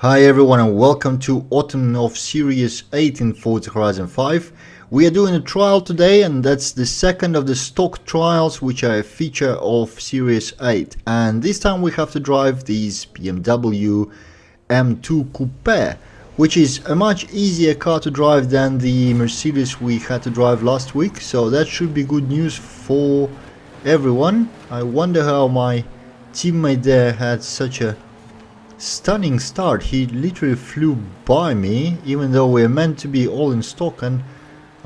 Hi everyone and welcome to Autumn of Series 8 in Forza Horizon 5. We are doing a trial today, and that's the second of the stock trials which are a feature of Series 8. And this time we have to drive this BMW M2 Coupe, which is a much easier car to drive than the Mercedes we had to drive last week. So that should be good news for everyone. I wonder how my teammate there had such a stunning start. He literally flew by me, even though we're meant to be all in stock, and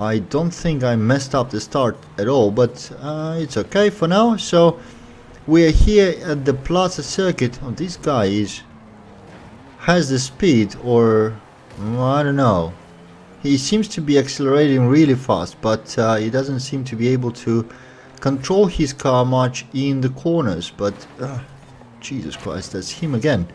I don't think I messed up the start at all, but it's okay for now. So we're here at the Plaza Circuit. Oh, this guy has the speed, or I don't know. He seems to be accelerating really fast, but he doesn't seem to be able to control his car much in the corners. But Jesus Christ, that's him again.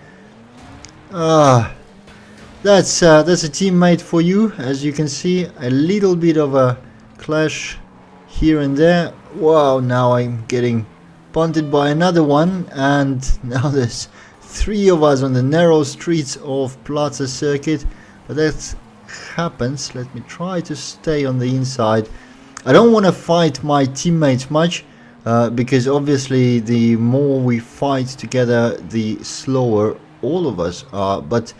That's a teammate for you. As you can see, a little bit of a clash here and there. Wow, now I'm getting punted by another one, and now there's three of us on the narrow streets of Plaza Circuit. But that happens. Let me try to stay on the inside. I don't want to fight my teammates much, because obviously the more we fight together, the slower all of us are. But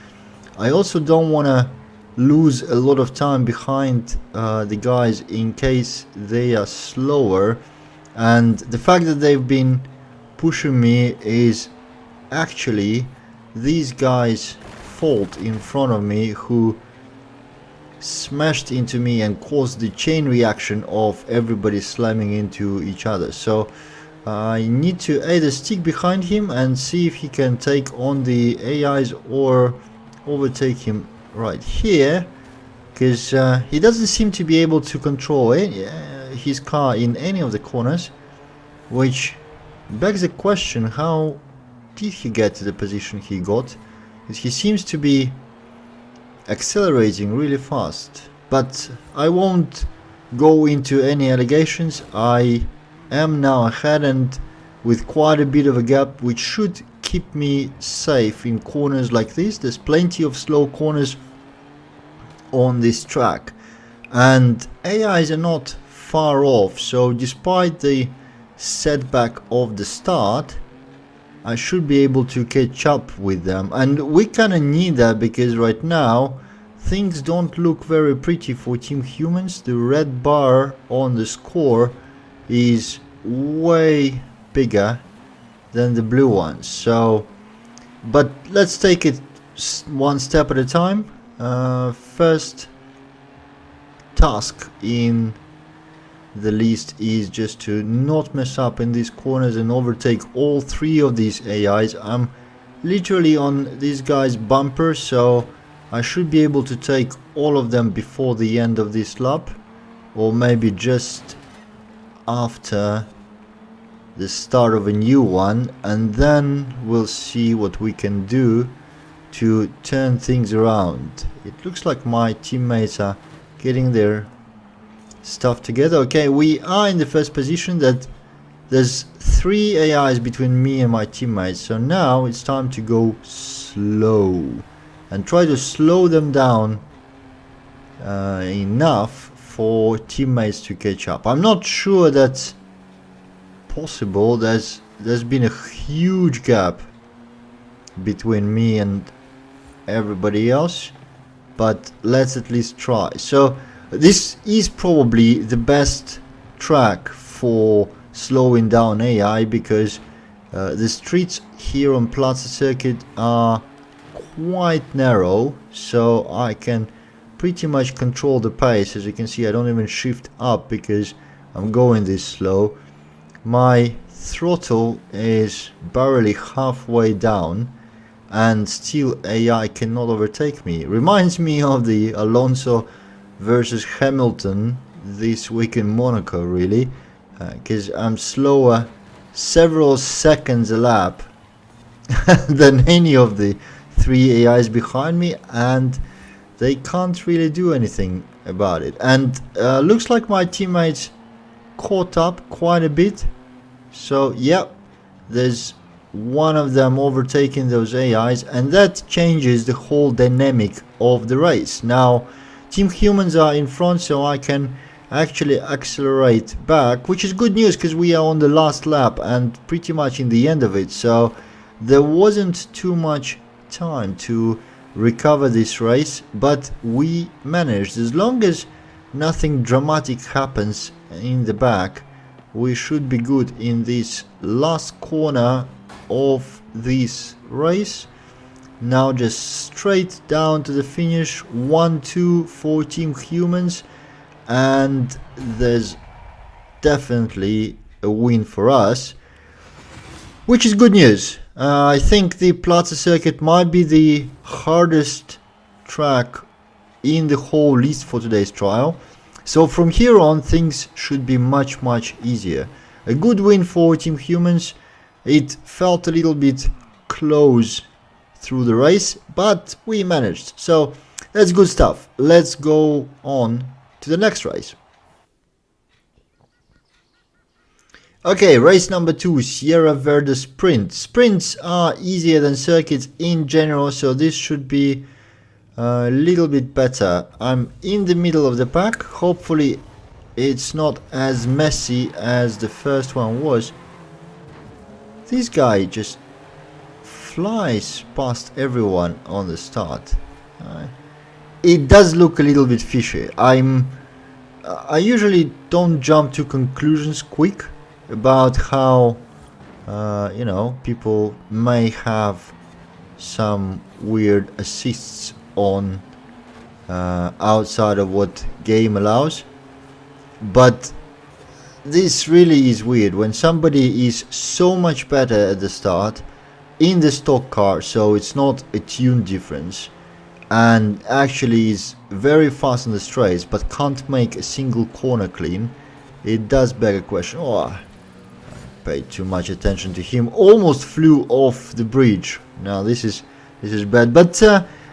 I also don't want to lose a lot of time behind the guys in case they are slower, and the fact that they've been pushing me is actually these guys' fault in front of me, who smashed into me and caused the chain reaction of everybody slamming into each other. So I need to either stick behind him and see if he can take on the AIs or overtake him right here, because he doesn't seem to be able to control his car in any of the corners, which begs the question, how did he get to the position he got? Because he seems to be accelerating really fast. But I won't go into any allegations. I am now ahead and with quite a bit of a gap, which should keep me safe in corners like this. There's plenty of slow corners on this track, and AIs are not far off, so despite the setback of the start, I should be able to catch up with them. And we kinda need that, because right now things don't look very pretty for Team Humans. The red bar on the score is way bigger than the blue ones. So, but let's take it one step at a time. First task in the list is just to not mess up in these corners and overtake all three of these AIs. I'm literally on this guy's bumper, so I should be able to take all of them before the end of this lap, or maybe just after the start of a new one, and then we'll see what we can do to turn things around. It looks like my teammates are getting their stuff together. Okay, we are in the first position. That there's three AIs between me and my teammates, so now it's time to go slow and try to slow them down enough for teammates to catch up. I'm not sure that's possible. There's been a huge gap between me and everybody else, but let's at least try. So this is probably the best track for slowing down AI, because the streets here on Plaza Circuit are quite narrow, so I can pretty much control the pace. As you can see, I don't even shift up because I'm going this slow. My throttle is barely halfway down, and still AI cannot overtake me. Reminds me of the Alonso versus Hamilton this week in Monaco, really, because I'm slower several seconds a lap than any of the three AIs behind me, and they can't really do anything about it. And looks like my teammates caught up quite a bit. So yeah, there's one of them overtaking those AIs, and that changes the whole dynamic of the race. Now Team Humans are in front, so I can actually accelerate back, which is good news because we are on the last lap and pretty much in the end of it, so there wasn't too much time to recover this race, but we managed. As long as nothing dramatic happens in the back, we should be good in this last corner of this race. Now just straight down to the finish, 1-2 for Team Humans, and there's definitely a win for us, which is good news. I think the Plaza Circuit might be the hardest track in the whole list for today's trial. So from here on things should be much easier. A good win for Team Humans. It felt a little bit close through the race, but we managed. So that's good stuff. Let's go on to the next race. Okay, race number 2, Sierra Verde Sprint. Sprints are easier than circuits in general, so this should be a little bit better. I'm in the middle of the pack. Hopefully it's not as messy as the first one was. This guy just flies past everyone on the start. It does look a little bit fishy. I usually don't jump to conclusions quick about how you know, people may have some weird assists on outside of what game allows, but this really is weird when somebody is so much better at the start in the stock car, so it's not a tune difference, and actually is very fast on the straights but can't make a single corner clean. It does beg a question. Oh, paid too much attention to him, almost flew off the bridge. Now this is bad, but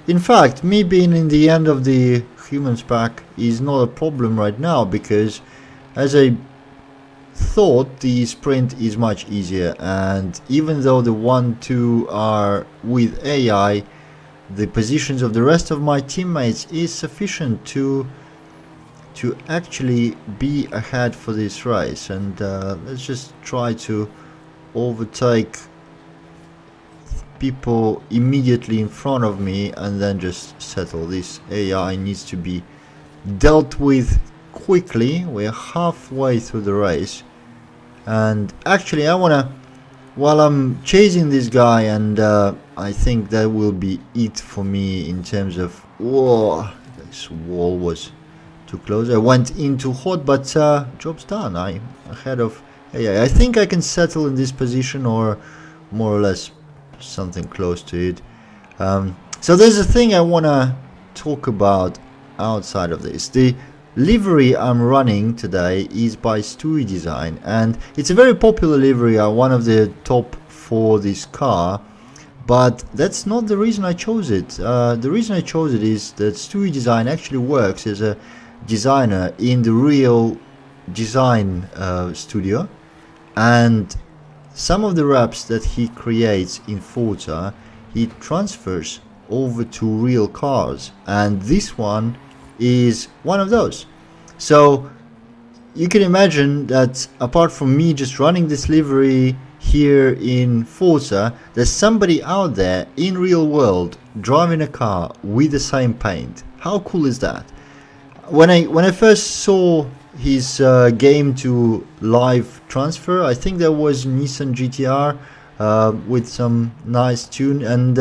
in fact me being in the end of the Humans pack is not a problem right now, because as I thought, the sprint is much easier, and even though the 1-2 are with AI, the positions of the rest of my teammates is sufficient to actually be ahead for this race. And let's just try to overtake people immediately in front of me and then just settle. This AI needs to be dealt with quickly. We're halfway through the race, and actually I wanna, while I'm chasing this guy, and I think that will be it for me in terms of, whoa, this wall was too close. I went in too hot, but job's done. I'm ahead of AI. I think I can settle in this position, or more or less something close to it. So there's a thing I want to talk about outside of this. The livery I'm running today is by Stewie Design, and it's a very popular livery, one of the top for this car, but that's not the reason I chose it. The reason I chose it is that Stewie Design actually works as a designer in the real design studio, and some of the wraps that he creates in Forza he transfers over to real cars, and this one is one of those. So you can imagine that apart from me just running this livery here in Forza, there's somebody out there in real world driving a car with the same paint. How cool is that? When I first saw his game to live transfer, I think there was Nissan GTR with some nice tune, and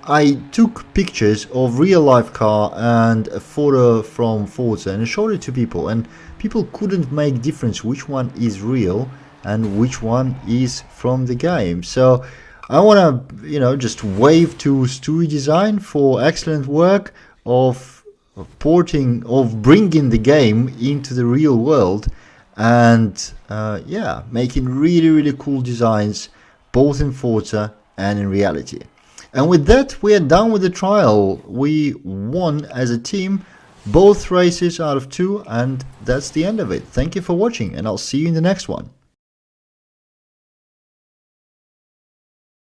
I took pictures of real life car and a photo from Forza and I showed it to people, and people couldn't make difference which one is real and which one is from the game. So I want to, you know, just wave to Stewie Design for excellent work of porting, of bringing the game into the real world, and yeah, making really cool designs both in Forza and in reality. And with that, we are done with the trial. We won as a team both races out of 2, and that's the end of it. Thank you for watching, and I'll see you in the next one.